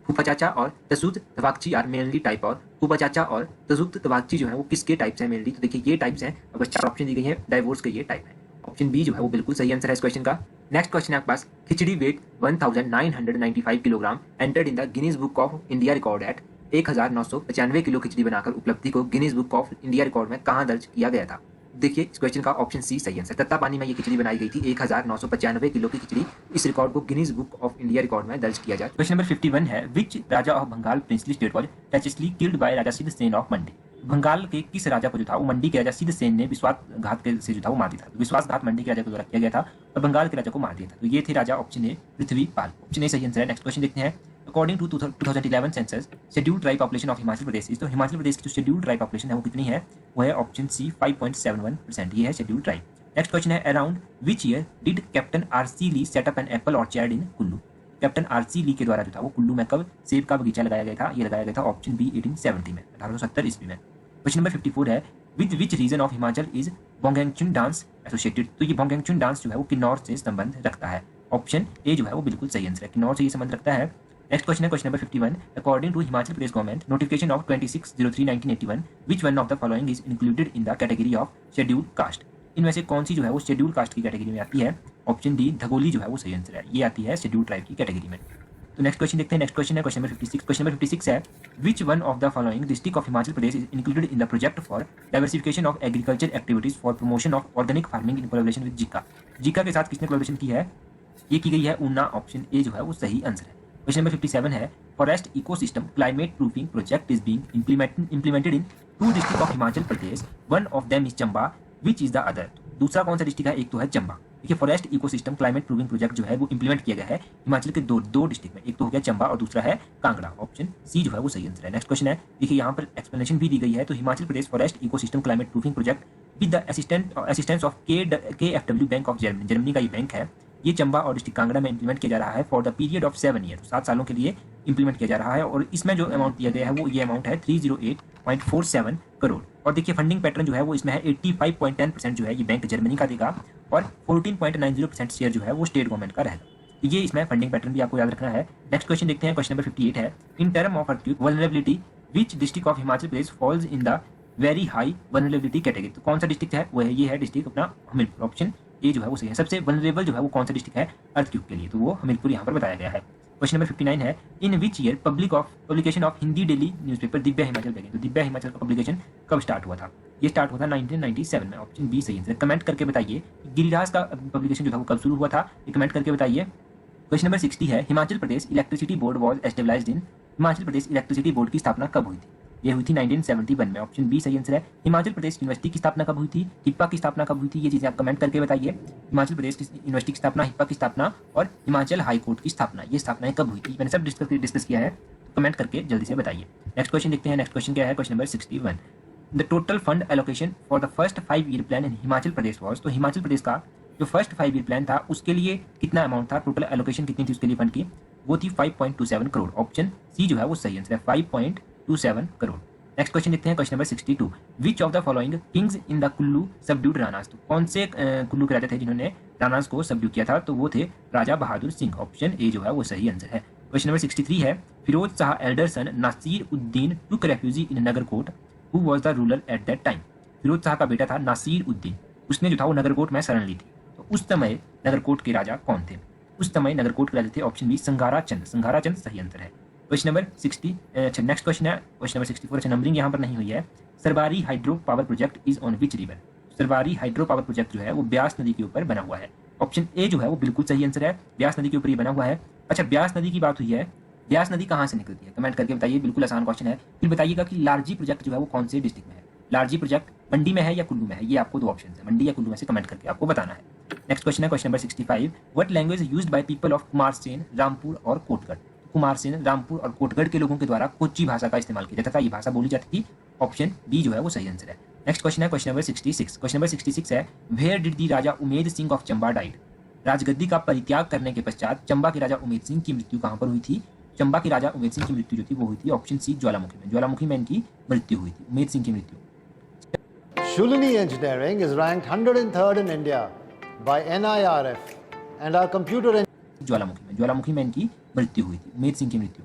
Speaker 1: फूफा चाचा और तसुद तवाकची आर मेनली टाइप, और फूफा चाचा और तसुद तवाकची जो है वो किसके टाइप्स हैं मेनली? तो देखिए ये टाइप्स हैं, अगर चार ऑप्शन दी गई है डाइवोर्स के ये टाइप है। ऑप्शन बी जो है वो बिल्कुल सही आंसर है इस क्वेश्चन का। नेक्स्ट क्वेश्चन है आपके पास khichdi weight 1995 kilogram entered in the Guinness book of India record at 1995 kilo khichdi बनाकर उपलब्धि को Guinness book of India record में कहाँ दर्ज किया गया था? देखिए इस क्वेश्चन का ऑप्शन सी सही आंसर, तत्ता पानी में ये खिचड़ी बनाई गई थी 1995 किलो की खिचड़ी। इस रिकॉर्ड को Guinness book of India record में दर्ज किया जाए। क्वेश्चन नंबर 51 है which Raja of Bengal princely state was treacherously killed by Raja Siddh Sen of मंडी? बंगाल के किस राजा को जो था वो मंडी के राजा सिद्ध सेन ने विश्वासघात से जो था वो मार दिया था। विश्वासघात मंडी के राजा के द्वारा किया गया था और बंगाल के राजा को मार दिया था। तो ये थे Raja option A Prithvipal. Option A सही आंसर है। नेक्स्ट क्वेश्चन देखते हैं according to 2011 census scheduled tribe population of Himachal Pradesh, तो हिमाचल प्रदेश की जो शेड्यूल्ड ट्राइब पॉपुलेशन है वो कितनी है? वो है ऑप्शन सी 5.71%, ये है शेड्यूल्ड ट्राइब। नेक्स्ट क्वेश्चन है around which year did captain R C. Lee set up an apple orchard in Kullu? Captain R C. Lee के द्वारा जो था वो कुल्लू में कब सेब का बगीचा लगाया गया था? ये लगाया गया था ऑप्शन बी 1870 में, 1870 ईस्वी में। क्वेश्चन नंबर 54 है with which region of Himachal is बोंगेंगचुन डांस एसोसिएटेड? तो ये बोंगेंगचुन डांस जो है वो किन्नौर से संबंध रखता है। ऑप्शन ए जो है वो बिल्कुल सही आंसर है, किन्नौर से ये संबंध रखता है। नेक्स्ट क्वेश्चन है question number 51 according to Himachal Pradesh government notification of 26/03/1981 which one of the following is included in the category of scheduled caste? इनमें से कौन सी जो है वो शेड्यूल्ड कास्ट की कैटेगरी में आती है? ऑप्शन डी धगोली जो है वो सही आंसर है, ये आती है शेड्यूल्ड ट्राइब की कैटेगरी में। तो नेक्स्ट क्वेश्चन देखते हैं। नेक्स्ट क्वेश्चन है क्वेश्चन नंबर 56। क्वेश्चन नंबर 56 है विच one of the following district of Himachal Pradesh is included in the project for diversification of agriculture activities for promotion of organic farming in collaboration with Zika? Zika के साथ किसने collaboration की है? ये की गई है ऊना। ऑप्शन ए जो है वो सही आंसर है। क्वेश्चन नंबर 57 है forest ecosystem climate proofing project is being implemented in 2 district of Himachal Pradesh, one of them is Chamba, which is the other? दूसरा कौन सा डिस्ट्रिक्ट है? एक तो है चंबा। देखिए forest ecosystem climate proofing project जो है वो इंप्लीमेंट किया गया है हिमाचल के दो डिस्ट्रिक्ट में, एक तो हो गया चंबा और दूसरा है कांगड़ा। ऑप्शन सी जो है वो सही आंसर है। नेक्स्ट क्वेश्चन है देखिए यहाँ पर एक्सप्लेनेशन भी दी गई है। तो Himachal Pradesh forest ecosystem climate proofing project with the assistance of KfW bank of Germany का ये बैंक है, ये चंबा और डिस्ट्रिक्ट कांगड़ा में इंप्लीमेंट किया जा रहा है for the period of 7 year, 7 सालों के लिए इंप्लीमेंट किया जा रहा है। और इसमें जो अमाउंट दिया गया है वो ये अमाउंट है 308.47 करोड़। और देखिए फंडिंग पैटर्न जो है वो इसमें है 85.10% जो है ये बैंक जर्मनी का देगा और 14.90% शेयर जो है वो स्टेट गवर्नमेंट का रहेगा। तो ये इसमें फंडिंग पैटर्न भी आपको याद रखना है। नेक्स्ट क्वेश्चन देखते हैं, क्वेश्चन नंबर 58 है, in term of earthquake vulnerability which district of Himachal Pradesh falls in the very high vulnerability category. तो कौन सा डिस्ट्रिक्ट है, वो है ये है डिस्ट्रिक्ट अपना हमीरपुर। ऑप्शन ए जो है वो सही है। सबसे वल्नरेबल जो है वो कौन सा डिस्ट्रिक्ट है अर्थक्वेक के लिए, तो वो हमीरपुर यहाँ पर बताया गया है। क्वेश्चन नंबर 59 है, in which year publication of Hindi daily newspaper Divya Himachal बेगन। तो दिव्य हिमाचल का पब्लिकेशन कब स्टार्ट हुआ था, ये स्टार्ट हुआ था 1997 में। ऑप्शन बी सही है। कमेंट करके बताइए गिरिराज का पब्लिकेशन जो था वो कब शुरू हुआ था, ये कमेंट करके बताइए। क्वेश्चन नंबर 60 है, Himachal Pradesh electricity board was established in. Himachal Pradesh electricity board की स्थापना कब हुई थी, ये हुई थी 1971 में। ऑप्शन बी सही आंसर है। हिमाचल प्रदेश यूनिवर्सिटी की स्थापना कब हुई थी, हिप्पा की स्थापना कब हुई थी, ये चीजें आप कमेंट करके बताइए। हिमाचल प्रदेश की यूनिवर्सिटी की स्थापना, हिप्पा की स्थापना और हिमाचल हाई कोर्ट की स्थापना, ये स्थापनाएं कब हुई थी, मैंने सब डिस्कस किया है, तो कमेंट करके जल्दी से बताइए। नेक्स्ट क्वेश्चन देखते हैं। नेक्स्ट क्वेश्चन क्या है, question number 61, the total fund allocation for the first 5 year plan in Himachal Pradesh was. तो हिमाचल प्रदेश का जो फर्स्ट 5 ईयर प्लान था उसके लिए कितना अमाउंट था, टोटल एलोकेशन कितनी थी उसके लिए फंड की, वो थी 5.27 करोड़। ऑप्शन सी जो है वो सही आंसर है, 5.27 करोड़। नेक्स्ट क्वेश्चन देखते हैं, question number 62, which of the following kings in the Kullu subdued Ranas. तो कौन से कुल्लू के राजा थे जिन्होंने रानास को सबड्यू किया था, तो वो थे राजा बहादुर सिंह। ऑप्शन ए जो है वो सही आंसर है। क्वेश्चन नंबर 63 है, Firoz Shah elder son Nasir Uddin took refugee in Nagarkot, who was the ruler at that time. Firoz Shah का बेटा था नासिर उद्दीन, उसने जो था वो नगरकोट में शरण ली थी। तो उस समय नगरकोट के राजा कौन थे, उस समय नगरकोट के राजा थे ऑप्शन बी संगारा चंद। संगारा चंद सही आंसर है। क्वेश्चन नंबर 60, अच्छा नेक्स्ट क्वेश्चन है क्वेश्चन नंबर 64, अच्छा नंबरिंग यहाँ पर नहीं हुई है। Sarbari hydro power project is on which river. Sarbari hydro power project जो है वो ब्यास नदी के ऊपर बना हुआ है। ऑप्शन ए जो है वो बिल्कुल सही आंसर है, ब्यास नदी के ऊपर ही बना हुआ है। अच्छा ब्यास नदी की बात हुई है, ब्यास नदी कहाँ से निकलती है, कमेंट करके बताइए, बिल्कुल आसान क्वेश्चन है। फिर बताइएगा कि लारजी प्रोजेक्ट जो है वो कौन से डिस्ट्रिक्ट में है, लारजी प्रोजेक्ट मंडी में है या कुल्लू में है, ये आपको दो ऑप्शन है, मंडी या कुल्लू में से कमेंट करके आपको बताना है। नेक्स्ट क्वेश्चन है question number 65, what language used by people of Kumarsain, Rampur और कोटगढ़। कुमारसेन, रामपुर और कोटगढ़ के लोगों के द्वारा कोच्चि भाषा का इस्तेमाल किया जाता था, ये भाषा बोली जाती थी। ऑप्शन बी जो है वो सही आंसर है। नेक्स्ट क्वेश्चन है क्वेश्चन नंबर 66, क्वेश्चन नंबर 66 है, where did the Raja Umed Singh of Chamba died. राजगद्दी का परित्याग करने के पश्चात चंबा के राजा उमेद सिंह की मृत्यु कहाँ पर हुई थी, चंबा के राजा उमेद सिंह की मृत्यु जो थी वो हुई थी ऑप्शन सी ज्वालामुखी में। ज्वालामुखी में इनकी मृत्यु हुई थी, उमेद सिंह की मृत्यु।
Speaker 4: Shulini Engineering is ranked 103rd in India by NIRF and our computer
Speaker 1: ज्वालामुखी में इनकी मृत्यु हुई थी, उमेद सिंह की मृत्यु।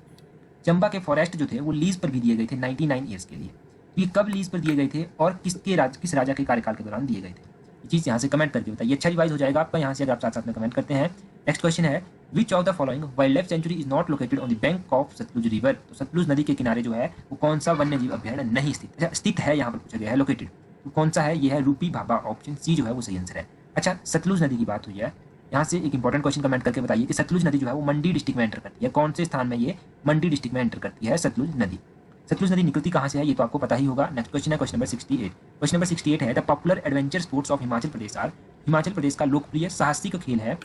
Speaker 1: चंबा के फॉरेस्ट जो थे वो लीज पर भी दिए गए थे 99 ईयर्स के लिए। ये कब लीज पर दिए गए थे और किस राजा के कार्यकाल के दौरान दिए गए थे, ये चीज यहाँ से कमेंट करके बताइए, अच्छा रिवाइज हो जाएगा आपका यहाँ से अगर आप साथ साथ में कमेंट करते हैं। नेक्स्ट क्वेश्चन है, which of the following wildlife sanctuary is not located on the bank of Sutlej river. तो सतलुज नदी के किनारे जो है वो कौन सा वन्य जीव अभ्यारण्य नहीं स्थित है, यहाँ पर पूछा गया है लोकेटेड, तो कौन सा है, ये है रूपी भाभा। ऑप्शन सी जो है वो सही आंसर है। अच्छा सतलुज नदी की बात हुई है, यहाँ से एक इंपॉर्टेंट क्वेश्चन कमेंट करके बताइए कि सतलुज नदी जो है वो मंडी डिस्ट्रिक्ट में एंटर करती है, कौन से स्थान में ये मंडी डिस्ट्रिक्ट में एंटर करती है सतलुज नदी। सतलुज नदी निकलती कहाँ से है ये तो आपको पता ही होगा। नेक्स्ट क्वेश्चन है क्वेश्चन नंबर 68, क्वेश्चन नंबर 68 है, the popular adventure sports of Himachal Pradesh are. Himachal Pradesh का लोकप्रिय साहसिक खेल है,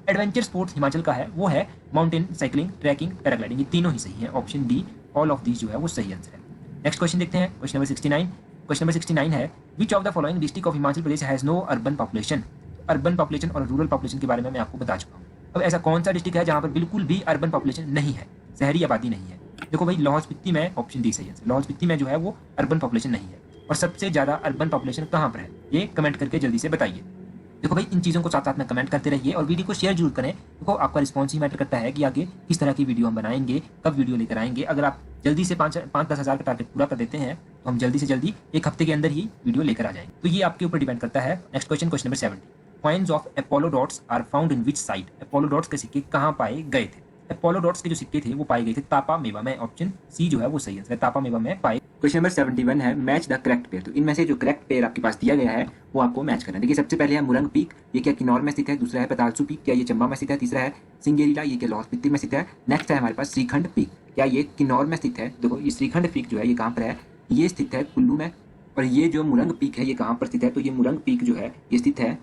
Speaker 1: एडवेंचर स्पोर्ट्स हिमाचल का है वो है माउंटेन साइकिलिंग, ट्रैकिंग, पैराग्लाइडिंग, ये तीनों ही सही है। Option D all of these जो है वो सही आंसर है। नेक्स्ट क्वेश्चन देखते हैं क्वेश्चन नंबर 69, क्वेश्चन नंबर 69 है, which of the following district of Himachal Pradesh has know urban population. Urban population और रूरल पॉपुलेशन के बारे में मैं आपको बता चुका हूँ। अब ऐसा कौन सा डिस्ट्रिक्ट है जहाँ पर बिल्कुल भी अर्बन पॉपुलेशन नहीं है, शहरी आबादी नहीं है। देखो भाई लाहौल स्पीति में, ऑप्शन डी सही है, लाहौल स्पीति में जो है वो अर्बन पॉपुलेशन नहीं है। और सबसे ज्यादा अर्बन पॉपुलेशन कहाँ पर है ये कमेंट करके जल्दी से बताइए। देखो भाई इन चीज़ों को साथ साथ में कमेंट करते रहिए और वीडियो को शेयर जरूर करें। देखो आपका रिस्पॉन्स ही मैटर करता है कि आगे किस तरह की वीडियो हम बनाएंगे, कब वीडियो लेकर आएंगे। अगर आप जल्दी से 5-10 हज़ार का टारगेट पूरा कर देते हैं तो हम जल्दी से जल्दी एक हफ्ते के अंदर ही वीडियो लेकर आ जाएंगे, तो ये आपके ऊपर डिपेंड करता है। Next question, question number 70, coins of Apollodotus are found in which site. Apollodotus के सिक्के कहाँ पाए गए थे। अपोलो डॉट्स के जो सिक्के थे वो पाए गए थे तापा मेवा में। ऑप्शन सी जो है वो सही आंसर है, तापा मेवा में पाए। क्वेश्चन नंबर 71 है, मैच द करेक्ट पेयर। तो इनमें से जो करेक्ट पेयर आपके पास दिया गया है वो आपको मैच करना है। देखिए सबसे पहले है मुरंग पीक, ये क्या किन्नौर में स्थित है। दूसरा है पतालसू पीक, क्या ये चंबा में स्थित है। तीसरा है सिंगेरीला, ये क्या लाहौल स्पीति में स्थित है। नेक्स्ट है हमारे पास श्रीखंड पीक, क्या ये किन्नौर में स्थित है। देखो ये श्रीखंड पीक जो है ये कहाँ पर है, ये स्थित है कुल्लू में। और ये जो मुरंग पीक है ये कहाँ पर स्थित है, तो ये मुरंग पीक जो है ये स्थित है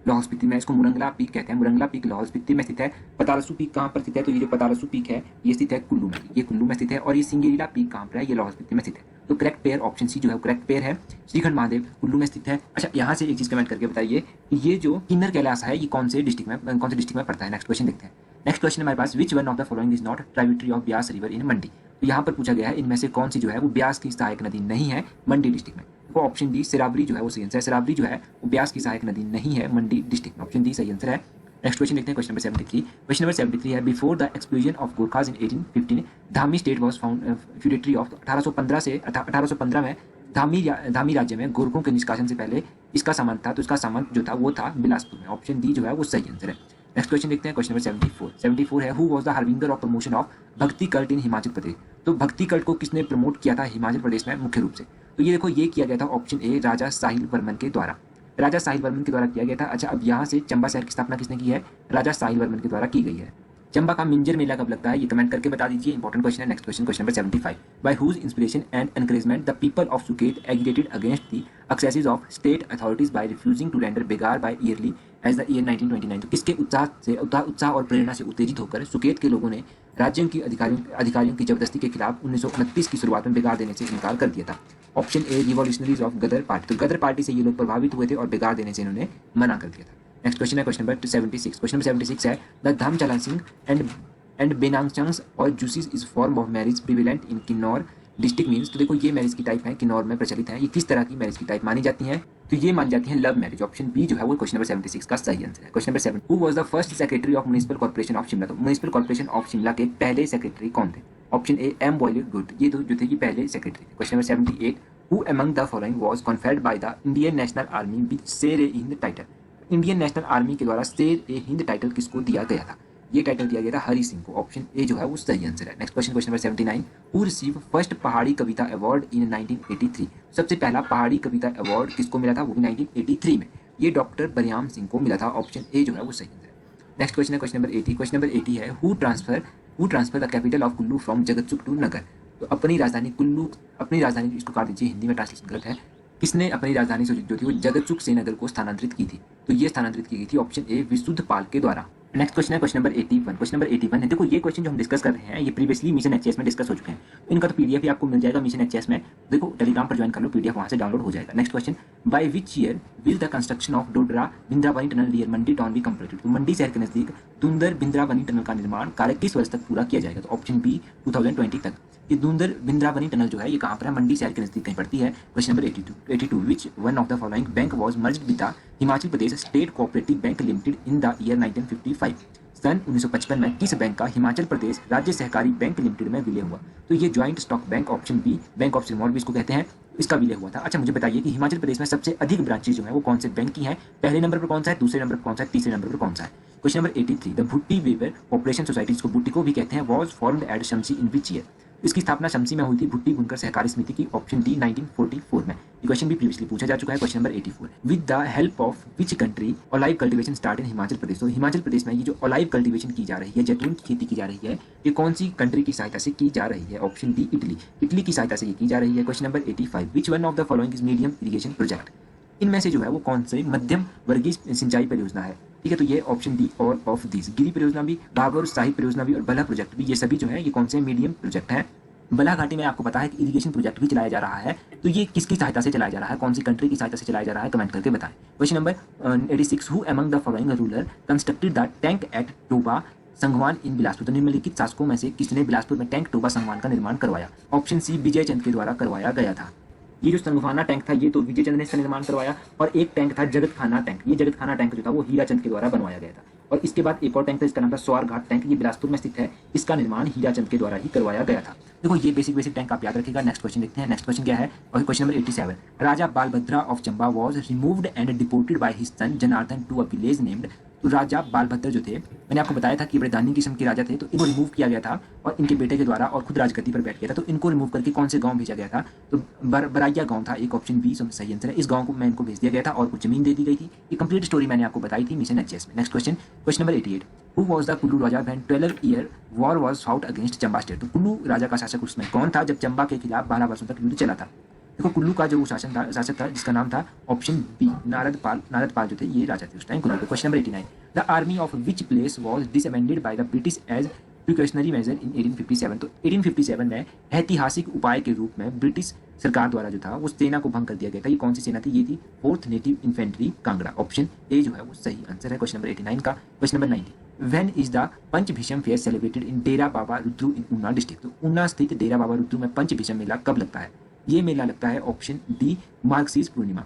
Speaker 1: लाहौल स्पीति में। इसको मुरंगला पीक कहते हैं, मुरंगला पीक लाहौल स्पीति में स्थित है। पतालसू पीक कहाँ पर स्थित है, तो ये जो पतालसू पीक है ये स्थित है कुल्लू में, ये कुल्लू में स्थित है। और ये सिंगेरीला पीक कहाँ पर है, ये लाहौल स्पीति में स्थित है। तो करेक्ट पेयर ऑप्शन सी जो है करेक्ट पेयर है। श्रीखंड महादेव कुल्लू में स्थित है। अच्छा यहाँ से एक चीज कमेंट करके बताइए कि ये जो किन्नर कैलाश है ये कौन से डिस्ट्रिक्ट में पड़ता है। नेक्स्ट क्वेश्चन देखते हैं। नेक्स्ट क्वेश्चन हमारे पास, which one of the following is not tributary of Beas river in Mandi. तो यहाँ पर पूछा गया है इनमें से कौन सी जो है वो ब्यास की सहायक नदी नहीं है मंडी डिस्ट्रिक्ट में। वो ऑप्शन डी सिरावरी जो है वो सही आंसर है। सिरावरी जो है वो ब्यास की सहायक नदी नहीं है मंडी डिस्ट्रिक्ट में, ऑप्शन डी सही आंसर है। नेक्स्ट क्वेश्चन देखते हैं, क्वेश्चन नंबर 73। क्वेश्चन नंबर 73 है, before the explosion of Gorkhas in 1815 Dhami state was found feudatory of 1815 से 1815 में धामी राज्य में गोरखों के निष्कासन से पहले इसका सामान था, तो इसका सामान जो था वो था बिलासपुर में, ऑप्शन डी जो है वो सही आंसर है। नेक्स्ट क्वेश्चन देखते हैं, क्वेश्चन नंबर 74 है, who was the harbinger of promotion of भक्ति कल्ट इन हिमाचल प्रदेश। तो भक्ति कल्ट को किसने प्रमोट किया था हिमाचल प्रदेश में मुख्य रूप से, तो ये देखो ये किया गया था ऑप्शन ए राजा साहिल वर्मन के द्वारा, राजा साहिल वर्मन के द्वारा किया गया था। अच्छा, अब यहाँ से चंबा शहर की स्थापना किसने की है, राजा साहिल वर्मन के द्वारा की गई है। चंबा का मिंजर मेला कब लगता है ये कमेंट करके बता दीजिए, इंपॉर्टेंट क्वेश्चन है। Next question, question number 75, by whose inspiration and encouragement the people of Suket aggregated against the excesses of state authorities by refusing to render begar by early as the year 1929। तो किसके उत्साह और प्रेरणा से उत्तेजित होकर सुकेत के लोगों ने राज्यों की अधिकारियों की जबरदस्ती के खिलाफ 1929 की शुरुआत में बेगार देने से इनकार कर दिया था, option A revolutionaries of Ghadar party. तो गदर पार्टी से ये लोग प्रभावित हुए थे और बेगार देने से इन्होंने मना कर दिया था। नेक्स्ट क्वेश्चन है, क्वेश्चन नंबर 76। क्वेश्चन नंबर 76 है, द धाम चलन सिंह एंड बेनांगचंग्स और जूसीज is form of marriage prevalent in Kinnaur district means. तो देखो ये मैरिज की टाइप है, किन्नौर में प्रचलित है। ये किस तरह की मैरिज की टाइप मानी जाती है, तो ये मानी जाती है लव मैरिज, ऑप्शन बी जो है वो क्वेश्चन नंबर 76 का सही आंसर है। Question number 7, who was the first secretary of municipal corporation of Shimla. तो म्युनिसिपल कॉर्पोरेशन ऑफ शिमला के पहले सेक्रेटरी कौन थे, ऑप्शन ए एम बॉयलेट गुड, ये तो जो थे कि पहले सेक्रेटरी थे। Question number 78, who among the following was conferred by the Indian national army with Sher e Hind title. Indian national army के द्वारा शेर ए हिंद टाइटल किसको दिया गया था, ये टाइटल दिया गया था हरि सिंह को, ऑप्शन ए जो है वो सही आंसर है। Next question, question number 79, who receive first पहाड़ी कविता अवार्ड इन 1983। सबसे पहला पहाड़ी कविता अवार्ड किसको मिला था, वो भी 1983 में, ये डॉक्टर बरियाम सिंह को मिला था, ऑप्शन ए जो है वो सही आंसर है। नेक्स्ट क्वेश्चन है, क्वेश्चन नंबर 80। क्वेश्चन नंबर 80 है, who transfer the capital of Kullu from Jagatsukh to Nagar. तो अपनी राजधानी इसको काट दीजिए, हिंदी में ट्रांसलेशन गलत है, किसने अपनी राजधानी जो थी वो जगतसुख से नगर को स्थानांतरित की थी, तो ये स्थानांतरित की गई थी ऑप्शन ए विशुद्ध पाल के द्वारा। नेक्स्ट क्वेश्चन है, क्वेश्चन नंबर 81। क्वेश्चन नंबर 81 है, देखो ये क्वेश्चन जो हम डिस्कस कर रहे हैं ये प्रीवियसली मिशन एचएस में डिस्कस हो चुके हैं, इनका तो पीडीएफ ही आपको मिल जाएगा मिशन एचएस में, देखो टेलीग्राम पर ज्वाइन कर लो, पीडीएफ वहां से डाउनलोड हो जाएगा। Next question, by which year will the construction of Dodra Bindravani tunnel near Mandi town be completed. तो मंडी शहर के नजदीक दुंदर बिंद्रावनी टनल का निर्माण कार्य किस वर्ष तक पूरा किया जाएगा, तो ऑप्शन बी 2020 तक। ये दुंदर बिंद्रावनी टनल जो है ये कहाँ पर है, मंडी शहर के नजदीक कहीं पड़ती है। Question number 82, which one of the following bank was merged with the Himachal Pradesh state cooperative bank limited in the year 1955। सन 1955 में किस बैंक का हिमाचल प्रदेश राज्य सहकारी बैंक लिमिटेड में विलय हुआ, तो ये joint stock bank, option B bank of Sirmaur भी इसको कहते हैं, इसका विलय हुआ था। अच्छा, मुझे बताइए कि हिमाचल प्रदेश में सबसे अधिक ब्रांचेज जो है वो कौन से बैंक की हैं, पहले नंबर पर कौन सा है, दूसरे नंबर पर कौन सा है, तीसरे नंबर पर कौन सा है। Question number 83, the Bhutti weaver operation society, इसको भुट्टी को भी कहते हैं, was formed at Shamshi in which year. इसकी स्थापना शमसी में हुई थी भुट्टी बुनकर सहकारी समिति की, ऑप्शन डी 1944 में। ये क्वेश्चन भी प्रीवियसली पूछा जा चुका है। Question number 84, with the help of which country olive cultivation start in Himachal Pradesh. तो हिमाचल प्रदेश में ये जो ऑलिव कल्टीवेशन की जा रही है, जैतून की खेती की जा रही है, ये कौन सी कंट्री की सहायता से की जा रही है, ऑप्शन डी इटली, इटली की सहायता से ये की जा रही है। Question number 85, which one of the following is medium irrigation project. इनमें से जो है वो कौन से मध्यम वर्गीय सिंचाई परियोजना है, ठीक है, तो ये option D all of this. Giri परियोजना भी, भागौर शाही परियोजना भी और बल्हा प्रोजेक्ट भी, ये सभी जो है ये कौन से मीडियम प्रोजेक्ट हैं। बल्हा घाटी में आपको पता है कि इरिगेशन प्रोजेक्ट भी चलाया जा रहा है, तो ये किसकी सहायता से चलाया जा रहा है, कौन सी कंट्री की सहायता से चलाया जा रहा है, कमेंट करके बताएं। Question number 86, who among the following ruler constructed the tank at Toba Sangwan in Bilaspur. तो निम्नलिखित शासकों में से किसने बिलासपुर में टैंक टोबा संगवान का निर्माण करवाया, ऑप्शन सी विजय चंद के द्वारा करवाया गया था। ये जो संगवाना टैंक था ये तो विजय चंद ने इसका निर्माण करवाया, और एक टैंक था जगत खाना टैंक, ये जगत खाना टैंक जो था वो हीरा चंद के द्वारा बनवाया गया था। और इसके बाद एक और टैंक था, इसका नाम था स्वार घाट टैंक, ये बिलासपुर में स्थित है, इसका निर्माण हीरा चंद के द्वारा ही करवाया गया था। देखो ये बेसिक टैंक आप याद रखिएगा। नेक्स्ट क्वेश्चन देखते हैं, नेक्स्ट क्वेश्चन क्या है, और question number 87, Raja Balbhadra of Chamba was removed and deported by his son Janardan to a village named. तो राजा बालभद्र जो थे, मैंने आपको बताया था कि बड़े दानी किस्म के राजा थे, तो इनको रिमूव किया गया था और इनके बेटे के द्वारा, और खुद राजगद्दी पर बैठ गया था, तो इनको रिमूव करके कौन से गांव भेजा गया था, तो बराइया गांव था, एक ऑप्शन बी सही आंसर है। इस गांव को मैं इनको भेज दिया गया था और कुछ जमीन दे दी गई थी। ये कंप्लीट स्टोरी मैंने आपको बताई थी मिशन एचएस में। Next question, question number 88, who was the Kullu Raja when 12 year war was fought against Chamba state. तो कुल्लू राजा का शासक उसमें कौन था जब चंबा के खिलाफ 12 वर्षों तक युद्ध चला था। देखो कुल्लू का जो शासक था जिसका नाम था ऑप्शन बी नारद पाल जो थे ये राजा थे उस टाइम कुल्लू के। Question number 89, the army of which place was disbanded by the British as precautionary measure in 1857। तो 1857 में ऐतिहासिक उपाय के रूप में ब्रिटिश सरकार द्वारा जो था वो सेना को भंग कर दिया गया था। ये कौन सी सेना थी, ये थी 4th native infantry Kangra, option A जो है वो सही आंसर है क्वेश्चन नंबर 89 का। Question number 90, when is the Panchbhisham fair celebrated in Dera Baba Rudru in Una district. तो ऊना स्थित डेरा बाबा रुद्रू में पंचभीषम मेला कब लगता है। ये मेला लगता है ऑप्शन डी मार्गशीर्ष पूर्णिमा।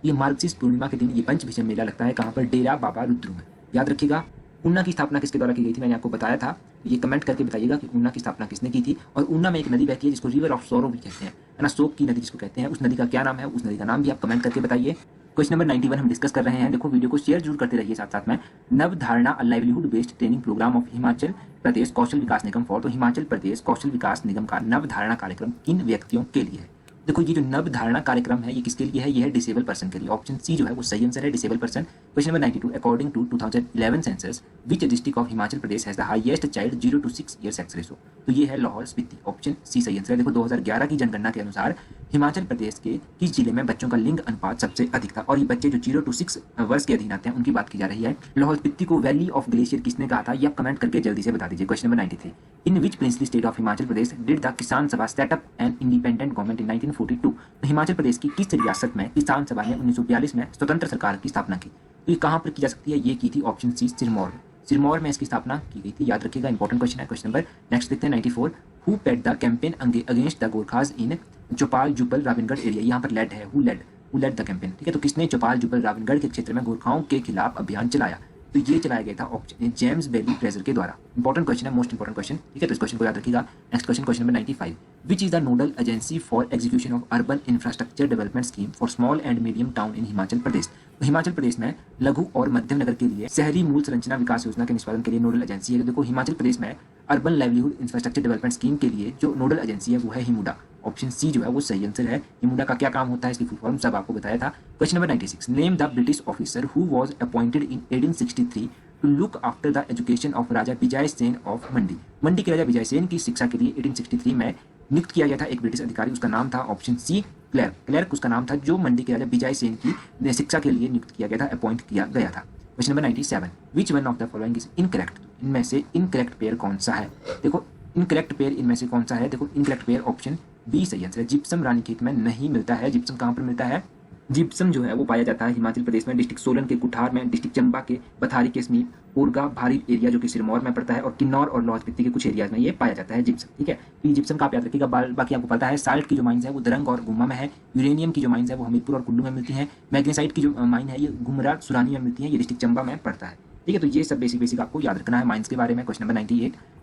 Speaker 1: ये मार्गशीर्ष पूर्णिमा के दिन ये पंचविषम मेला लगता है कहाँ पर, डेरा बाबा रुद्र में। याद रखिएगा। ऊना की स्थापना किसके द्वारा की गई थी, मैंने आपको बताया था। ये कमेंट करके बताइएगा कि ऊना की स्थापना किसने की थी। और ऊना में एक नदी बहती है जिसको रिवर ऑफ सोरो भी कहते हैं, है ना, शोक की नदी जिसको कहते हैं। उस नदी का क्या नाम है, उस नदी का नाम भी आप कमेंट करके बताइए। क्वेश्चन नंबर 91 हम डिस्कस कर रहे हैं। देखो वीडियो को शेयर जरूर करते रहिए साथ साथ में। Navdharna livelihood based training programme of Himachal Pradesh Kaushal Vikas Nigam for, तो हिमाचल प्रदेश कौशल विकास निगम का नवधारणा कार्यक्रम किन व्यक्तियों के लिए है। देखो ये जो नवधारणा कार्यक्रम है ये किसके लिए है, ये है डिसेबल पर्सन के लिए। ऑप्शन सी जो है वो सही आंसर है, disable person. Question number 92 according to 2011 census which district of Himachal Pradesh has the highest child 0 to 6 year sex ratio, तो ये है लाहौल स्पीति। ऑप्शन सी सही आंसर है। देखो 2011 की जनगणना के अनुसार हिमाचल प्रदेश के किस जिले में बच्चों का लिंग अनुपात सबसे अधिक था, और ये बच्चे जो 0 to 6 वर्ष के अधीन आते हैं उनकी बात की जा रही है। लाहौल स्पीति को वैली ऑफ ग्लेशियर किसने कहा था, ये आप कमेंट करके जल्दी से बता दीजिए। Question number 93 in which princely state of Himachal Pradesh did the Kisan Sabha set up an independent government in 1942, Himachal Pradesh की किस रियासत में किसान सभा ने 1942 में स्वतंत्र सरकार की स्थापना की। तो ये कहाँ पर की जा सकती है, ये की थी ऑप्शन सी सिरमौर में। सिरमौर में इसकी स्थापना की गई थी। याद रखिएगा, इंपॉर्टेंट क्वेश्चन है। क्वेश्चन नंबर नेक्स्ट देखते हैं 94 who paid the campaign against the Gorkhas in Chaupal Jubbal Rawingarh area. यहाँ पर लेड है, हु लेड द कैंपेन, ठीक है। तो किसने चौपाल जुब्बल रावनगढ़ के क्षेत्र में गोरखाओं के खिलाफ अभियान चलाया, तो ये चलाया गया था ऑप्शन जेम्स बेली फ्रेजर के द्वारा। इंपॉर्टेंट क्वेश्चन है, मोस्ट इंपॉर्टेंट क्वेश्चन, ठीक है। तो इस क्वेश्चन को याद रखिएगा। Next question, question number 95 which is the nodal agency for execution of urban infrastructure development scheme for small and medium town in Himachal Pradesh. तो हिमाचल प्रदेश में लघु और मध्यम नगर के लिए शहरी मूल संरचना विकास योजना के निष्पादन के लिए नोडल एजेंसी है। तो देखो हिमाचल प्रदेश में urban livelihood infrastructure development scheme के लिए जो नोडल एजेंसी है वो है हिमुडा। ऑप्शन सी जो है वो सही आंसर है। हिमुडा का क्या काम होता है, इसकी फुल फॉर्म सब आपको बताया था। Question number 96 name the British officer who was appointed in 1863 to look after the education of Raja Vijay Sen of Mandi. Mandi के राजा विजय सेन की शिक्षा के लिए 1863 में नियुक्त किया गया था एक ब्रिटिश अधिकारी, उसका नाम था ऑप्शन सी क्लर्क। क्लर्क उसका नाम था जो मंडी के राजा विजय सेन की शिक्षा के लिए नियुक्त किया गया था, अपॉइंट किया गया था। Question number 97 which one of the following is incorrect, इनमें से इनकरेक्ट पेयर कौन सा है। देखो इनकरेक्ट पेयर इनमें से कौन सा है, देखो इनकरेक्ट पेयर ऑप्शन बी सही आंसर है। जिप्सम रानीखेत में नहीं मिलता है। जिप्सम कहाँ पर मिलता है, जिप्सम जो है वो पाया जाता है हिमाचल प्रदेश में डिस्ट्रिक्ट सोलन के कुठार में, डिस्ट्रिक्ट चंबा के बथारी के समीप, उर्गा भारी एरिया जो कि सिरमौर में पड़ता है, और किन्नौर और लाहौल स्पीति के कुछ एरियाज में ये पाया जाता है जिप्सम, ठीक है। तो ये जिप्सम का आप याद रखिएगा। बाकी आपको पता है साल्ट की जो माइंस है वो दरंग और गुम्मा में है। यूरेनियम की जो माइंस है वो हमीरपुर और कुल्लू में मिलती है। मैग्नेसाइट की जो माइन है ये गुमरा सुरानी में मिलती है, ये डिस्ट्रिक्ट चंबा में पड़ता है, ठीक है। तो ये सब बेसिक आपको याद रखना है माइंस के बारे में। क्वेश्चन नंबर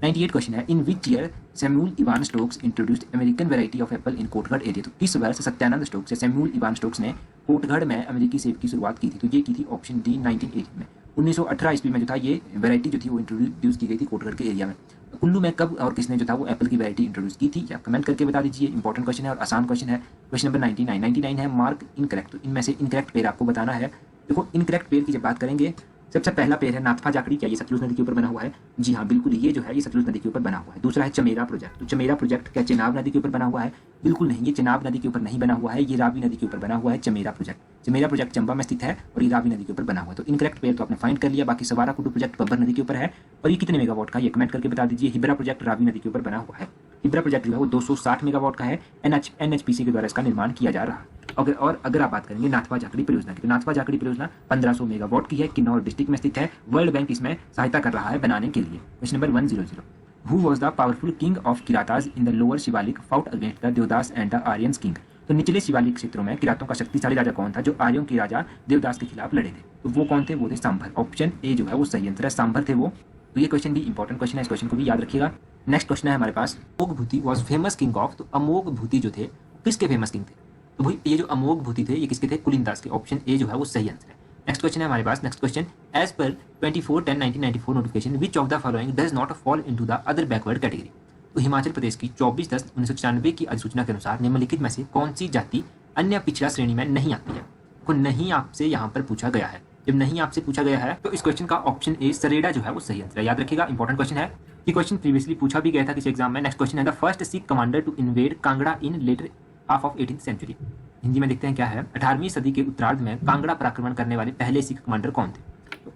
Speaker 1: 98 क्वेश्चन है in which year Samuel Evan Stokes introduced American variety of apple in Kotgarh area. तो किस वर्ष सत्यानंद स्टोक्स या सैमुअल इवान स्टोक्स ने कोटगढ़ में अमेरिकी सेब की शुरुआत की थी, तो ये की थी ऑप्शन डी 1918 में। 1918 ईस्वी में जो था ये वैरायटी जो थी वो इंट्रोड्यूस की गई थी कोटगढ़ के एरिया में। कुल्लू में कब और किसने जो था वो एप्पल की वैरायटी इंट्रोड्यूस की थी, आप कमेंट करके बता दीजिए। इंपॉर्टेंट क्वेश्चन है और आसान क्वेश्चन है। क्वेश्चन नंबर 99 है मार्क इनकरेक्ट। तो इनमें से इनकरेक्ट पेयर आपको बताना है। देखो इनकरेक्ट पेयर की जब बात करेंगे, सबसे पहला पेड़ है नाथपा जाखड़ी, क्या ये सतलुज नदी के ऊपर बना हुआ है? जी हाँ बिल्कुल, ये जो है ये सतलुज नदी के ऊपर बना हुआ है। दूसरा है चमेरा प्रोजेक्ट। तो चमेरा प्रोजेक्ट क्या चेनाब नदी के ऊपर बना हुआ है? बिल्कुल नहीं, ये चेनाब नदी के ऊपर नहीं बना हुआ है, ये रावी नदी के ऊपर बना हुआ है चमेरा प्रोजेक्ट। चमेरा प्रोजेक्ट चंबा में स्थित है और ये रावी नदी के ऊपर बना हुआ है। तो इनकरेक्ट पेड़ तो आपने फाइंड कर लिया। बाकी सवारा कुडू प्रोजेक्ट बब्बर नदी के ऊपर है और ये कितने मेगावाट का, ये कमेंट करके बता दीजिए। हिब्रा प्रोजेक्ट रावी नदी के ऊपर बना हुआ है। हिब्रा प्रोजेक्ट जो है वो 260 मेगावाट का है। NHPC के द्वारा इसका निर्माण किया जा रहा है। अगर आप बात करेंगे नाथपा जाखड़ी परियोजना की, तो नाथपा जाखड़ी परियोजना 1500 मेगावाट की है, किन्नौर डिस्ट्रिक्ट में स्थित है। वर्ल्ड बैंक इसमें सहायता कर रहा है बनाने के लिए। Question number 100 who was the powerful king of Kiratas in the lower Shivalik fought against the Devdas and the Aryans king. तो निचले शिवालिक क्षेत्रों में किरातों का शक्तिशाली राजा कौन था जो आर्यों के राजा देवदास के खिलाफ लड़े थे? तो वो कौन थे? वो थे सांभर। ऑप्शन ए जो है वो सही आंसर है, सांभर थे वो। तो ये क्वेश्चन भी इंपॉर्टेंट क्वेश्चन है, इस क्वेश्चन को भी याद रखिएगा। नेक्स्ट क्वेश्चन है हमारे पास, अमोघ भूति वाज फेमस किंग ऑफ। तो अमोघ भूति जो थे किसके फेमस किंग थे? तो भाई ये जो अमोघ भूति थे ये किसके थे? कुलिनदास के। ऑप्शन ए जो है वो सही आंसर है। नेक्स्ट क्वेश्चन है हमारे पास, next question as per 24/10/1994 notification which of the following does not fall into the other backward category. तो हिमाचल प्रदेश की 24/10/1994 की अधिसूचना के अनुसार निम्नलिखित में से कौन सी जाति अन्य पिछड़ा श्रेणी में नहीं आती है? को नहीं आपसे यहाँ पर पूछा गया है। जब नहीं आपसे पूछा गया है तो इस क्वेश्चन का ऑप्शन ए सरेडा जो है वो सही आंसर है। याद रखिएगा, इंपॉर्टेंट क्वेश्चन है। ये क्वेश्चन प्रीवियसली पूछा भी गया था किसी एग्जाम में। नेक्स्ट क्वेश्चन है the first Sikh commander to invade Kangra in latter half of 18th century. Hindi में देखते हैं क्या है। 18वीं सदी के उत्तरार्ध में कांगड़ा पर आक्रमण करने वाले पहले सिख कमांडर कौन थे?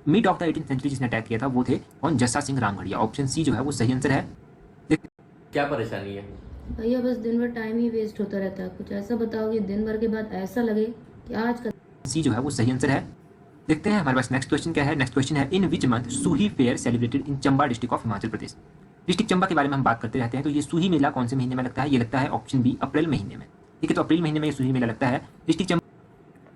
Speaker 1: Mid of the 18th century जिसने अटैक किया था वो थे कौन? जस्सा सिंह रांगड़िया। ऑप्शन सी जो है वो सही आंसर है।
Speaker 5: क्या परेशानी है
Speaker 6: भैया? बस दिन भर टाइम ही वेस्ट होता रहता है। कुछ ऐसा बताओ कि दिन भर के बाद ऐसा लगे कि आज का
Speaker 1: सी जो है वो सही आंसर है। देखते हैं हमारे पास नेक्स्ट क्वेश्चन क्या है। नेक्स्ट क्वेश्चन है in which month Suhi fair celebrated in Chamba district of Himachal Pradesh. District Chamba के बारे में हम बात करते रहते हैं। तो ये सूही मेला कौन से महीने में लगता है? ये लगता है ऑप्शन बी अप्रैल महीने में। ठीक है, तो अप्रैल महीने में ये सूही मेला लगता है। इस टीचर